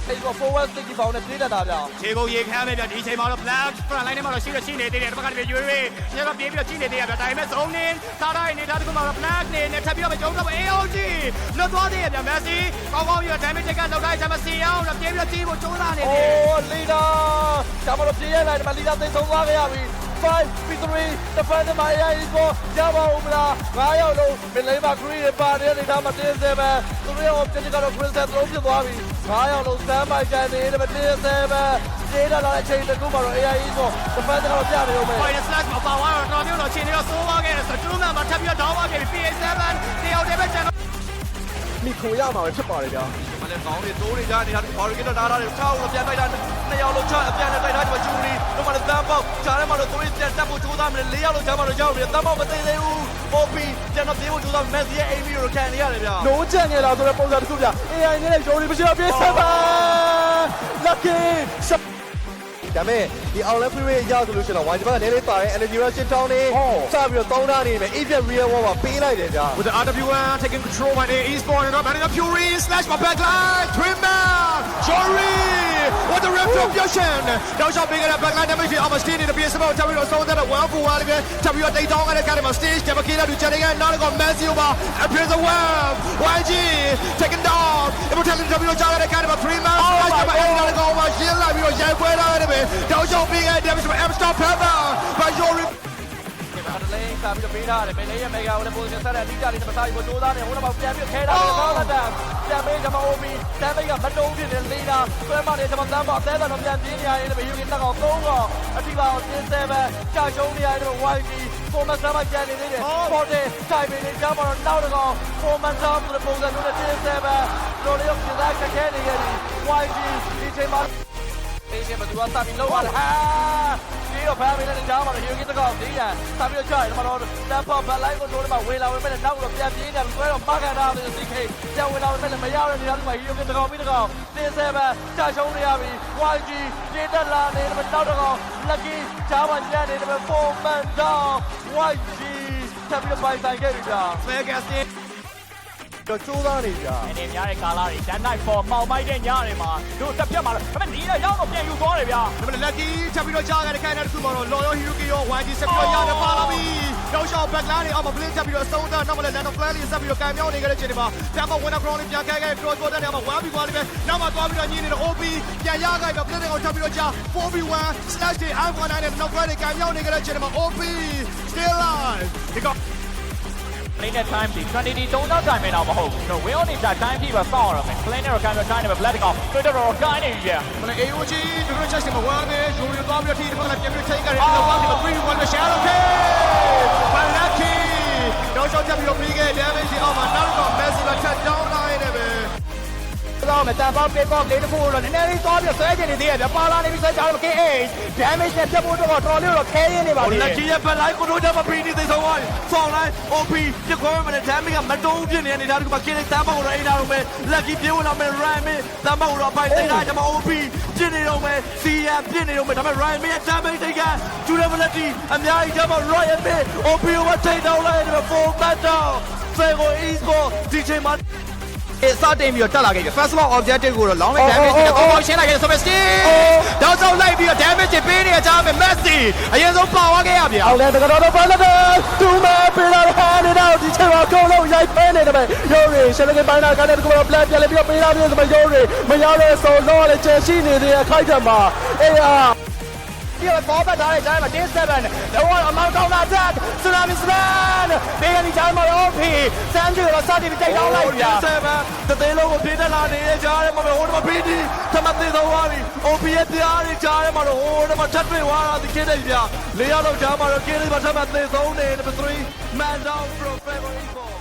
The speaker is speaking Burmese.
အဲ့တော့ forward stick ဘောင်းနဲ့ပြေးတတ်တာဗျာ ခြေကိုရေခမ်းပဲဗျဒီချိန်မှာတော့ black front line ထဲမှာတော့ရှိနေသေးတယ်တစ်ခါတည်းရွေးညကပြေးပြီးတော့ရှိနေသေးရဗျဒါပေမဲ့ဇုံနေစားတိုင်းနေတာတခုမှတော့ black နေနဲ့ထပ်ပြီးတော့ကျုံတော့ AOG လွတ်သွားသေးရဗျ Messi ကောင်းကောင်းပြီးတော့ damage ကလောက်တိုင်းမှာစီအောင်တော့ပြေးပြီးတော့ကြီးဖို့ကြိုးစားနေတယ် Oh leader ဒါမှတော့ပြေးရလိုက်ဒီမှာ leader သိဆုံးသွားခဲ့ရပြီ5v3 defender မှာ AI ကိုရပါဦးမလား9ယောက်လုံးမင်းလေးမှာ green ပါနေတဲ့နေသားမှာတင်းစေပဲသူတို့ရောပြစ်ကတော့ Crystal 3ဖြစ်သွားပြီ9ယောက်လုံး stand by ကန်နေတယ်မတင်းစေပဲကျေးလာတဲ့အချိန်တကူမှာတော့ AI ကို defender ကတော့ပြနေဦးမယ် Final slash မှာပါသွားတော့တော်မျိုးတော့ချင်းနေတော့စိုးသွားခဲ့တယ်ဆိုတော့ကျူးမှန်မှာထပ်ပြီးတော့ down သွားခဲ့ပြီ PA7 တယောက်တည်းပဲကျန်တော့ မိခိုရမှာပဲဖြစ်ပါတယ်ဗျာ ဒီမှာလည်းကောင်းတွေတိုးနေကြနေတာဘာရီကတော့နားထားတယ်ချောင်းတော့ပြန်တိုက်တာနှစ်ယောက်လုံးချအပြန်နဲ့တိုက်တာဒီမှာဂျူရီတော့မှလည်းတန်းပေါက်ဂျားထဲမှာတော့သူတို့ပြန်တက်ဖို့ကြိုးစားမယ်၄ယောက်လုံးဂျားမှာတော့ရောက်နေတယ်တန်းပေါက်မသိသေးဘူး OP ပြန်တော့ပြေးဖို့ကြိုးစားမက်ဆီရဲ့အိမ်မီကိုခံနေရတယ်ဗျာ နိုးကြံနေလားဆိုတဲ့ပုံစံတစ်ခုဗျ AI နဲ့ဂျိုရီမရှိတော့ပြေးဆက်ပါ lucky ဒါမဲ့ဒီအောင်လဲဖွေးဖွေးရဆိုလို့ရှိရင်တော့ဝိုင်းဒီဘက်ကနည်းလေးပါတဲ့ energy rush တောင်းနေစပြီးတော့တောင်းတာနေမယ် Apex real war မှာပေးလိုက်တယ်ဗျာ With the RWN taking control by the eSport and Manager Fury slash my backline twin man Fury what the retribution တော့ရှော့ပေးခဲ့တဲ့ backline damage အောက်မှာ stay နေတဲ့ PS7 ကိုထပ်ပြီးတော့ဆုံးသက်တဲ့1 for 1လေးပဲထပ်ပြီးတော့တိတ်တောင်းခဲ့တဲ့ကားတွေမှာ stage တမကေလာသူချက်နေကနောက်တော့ Messi ပါ appears the web YG taking down immortality ထပ်ပြီးတော့ကြားခဲ့တဲ့ကားတွေမှာ 3 man slash မှာအဲ့ဒီတော့မှရှင်းလာပြီးတော့ရိုက်ပွဲလာတယ်ပဲတော့ရှော့ပေးခဲ့တဲ့ damage မှာ Amstar Pepper by Fury ဒီမှာလေးစားပြီးတော့ပေးထားတယ်မင်းလေးရဲ့ mega ကိုလည်းပုံစံဆက်တဲ့အတိအကျလေးနဲ့မစားဘူးကြိုးစားနေဟိုတော့ပြန်ပြီးခဲတာလေကောင်းတာပြန်ပေးကြမအောင်ပြီးတမ်းပေးကမတုံးဖြစ်နေလေတာဆွဲမနေကြမတမ်းပါအသေးတော့ပြန်ပြင်းနေရတယ်ပဲယူကင်းတက်အောင်3တော့အထိပါအောင်တင်း7ကြာရှုံးနေရတယ် YG ပုံမှန်စားမှကြံနေသေးတယ်ပေါ်တယ်တိုင်ပင်နေကြမှာတော့နောက်တော့ပုံမှန်စားမှုပုံစံမျိုးနဲ့တင်း7လိုလေးကိုပြသခက်ခဲနေခဲ့ပြီ YG ဒီချိန်မှာဒီချိန်မှာသူကစပြီးလောက်ရတယ်ဟာဒီတော့ဖမ်းပြီးလည်းကြားမှာယူကင်းတက်အောင်ဒီရန်စပြီးတော့ကြာတယ်မှာတော့တမ်ပေါ်ဘက်လိုင်းကိုတို့မှာဝင်လာဝင်မဲ့နောက်တော့ပြန်ပြေးနေတယ်ဆွဲတော့မကန်တာလို့ CK ပြန်ဝင်လာဝင်မဲ့မရတဲ့နေရာမှာယူကင်းတက်အောင်ပြီးတော့တင်း7ကြာရှုံးနေရပြီ YG ပြေးတက်လာနေတယ်နောက်တော့ lucky ကြားမှာညံ့နေတယ်ပုံမှန်တော့ YG ဆက်ပြီးတော့ပိုင်ဆိုင်ခဲ့ပြီဗျာ Megastin တော့ကြိုးစားနေကြ အနေများတဲ့ကာလာတွေ Dan Night for မောင်မိုက်တဲ့ညတွေမှာတို့တက်ပြတ်မှာတော့ဒါပေမဲ့ဒီတော့ရောက်တော့ပြန်ယူသွားတယ်ဗျာ ဒါပေမဲ့ lucky ချက်ပြီးတော့ကြားခဲ့တဲ့ခိုင်တဲ့တစ်ခုမှာတော့ Loyal Hiroki ရော YG ဆက်ပြီးတော့ရတယ်ပါလာပြီတော့ရှော့ backline တွေအောက်မှာ blink ချက်ပြီးတော့အဆုံးသတ်နောက်မှလည်း Land of Plan လေးဆက်ပြီးတော့ကံမြောင်းနေခဲ့တဲ့ချိန်တွေမှာတမ်ပေါ် winner ground လေးပြန်ခဲခဲ့ cross border တွေမှာ 1v1 လေးပဲနောက်မှသွားပြီးတော့ညင်းနေတဲ့ OP ပြန်ရခဲ့ပြီး blink တွေကိုချက်ပြီးတော့ကြာ 4v1 slash တွေ Alpha 9နဲ့ Land of Plan တွေကံမြောင်းနေခဲ့တဲ့ချိန်တွေမှာ OP still alive ဒီကနေတဲ့ time ဒီ20တုံးတော့ time မတော့မဟုတ်ဘူးတို့ win on နေတာ time ပြီးတော့စောင့်ရမယ် clean နဲ့ kind of time နဲ့ black ကောင်တွေ့တော့ guy နေရ မနေ့ AOG ဒီလိုချက်စမှာဝါနေဂျိုရီသွားပြီးတော့ထိတစ်ခါလည်းပြန်ပြီးထိတ်ကြတယ်ဒီလိုဝါဒီမှာ3-1နဲ့ share okay Lucky တော့ရှော့ချက်ပြီးတော့ပြီးခဲ့ damage အောက်မှာနောက်တော့ Messi ကချက်down လိုက်နေပဲ တော့မတန်ပေါက်ပေးပေါက်လေးတစ်ခုတော့နည်းနည်းလေးသွားပြီးဆွဲကျင်နေသေးတယ်ဗျာပါလာနေပြီဆွဲကြတော့ KA damage နဲ့ဖြတ်ဖို့တော့တော်လေးတော့ခဲရင်းနေပါသေးတယ် Lucky ရဲ့ဘက်လိုက်ကိုတို့တော့မပြီးနေသေးဆုံးသွားပြီဖောင်းလိုက် OP ပြခွဲမနဲ့ damage ကမတုံးပြနေနေတာဒီမှာခင်းလိုက်တမ်းပေါက်တော့အိမ်လာတော့မယ် Lucky ပြေးဝင်လာမယ် Ryan မင်းတမ်းပေါက်တော့ပိုင်သိတာကျွန်မ OP ပြင်းနေတော့မယ် CM ပြင်းနေတော့မယ်ဒါပေမဲ့ Ryan မင်းရဲ့ damage တွေကကျူရမလက်တီအများကြီးကျွန်မ Ryan မင်း OP ကိုထိတ်တော့လိုက်တယ် full battle ဖေကို e-sport ဒီချိန်မှာစတင်ပြီးတော့တက်လာခဲ့ပြီ first of all objective ကိုတော့ long range damage နဲ့ကောင်းကောင်းရှင်းလိုက်ခဲ့ဆိုပေမဲ့တော့ဆောက်လိုက်ပြီးတော့ damage ပေးနေကြမယ် Messi အရင်ဆုံးပါသွားခဲ့ရဗျာ အောင်လဲတကတော့ဘာလဲတူမပေးလာဟာနေတော့ဒီချိန်မှာအကုန်လုံးရိုက်ဖဲနေတယ်ပဲရိုးရီရှယ်လကပိုင်းနာကလည်းတကူတော့ plan ပြန်လဲပြီးတော့ပေးလာပြီးတော့ရိုးရီမရောက်တဲ့ဆိုတော့လည်းကျန်ရှိနေတဲ့အခိုက်အတန့်မှာအေးဟာဒီတော့ပေါ်ပတ်ထားတဲ့ကြားမှာတင်း7တော့အမောင်းကောင်းတာတက်ဆူနာမီစမန်ဘေးကနေကြားမှာတော့ဖီစမ်းကြည့်တော့စတင်ပြီးတိတ်တောင်းလိုက်ဗျာ 7တသေးလုံးကိုပြေးတက်လာနေတဲ့ကြားထဲမှာပဲဟိုမှာပြီးဒီသမတ်သေးသွားပြီ OP ရဲ့တရားတွေကြားထဲမှာတော့ဟိုမှာထပ်တွေ့သွားတာဒီကိတဲ့ပြ၄ရောက်လောက်ကြားမှာတော့ကိတဲ့မှာထပ်မသေးဆုံးနေ number 3 man down from February 4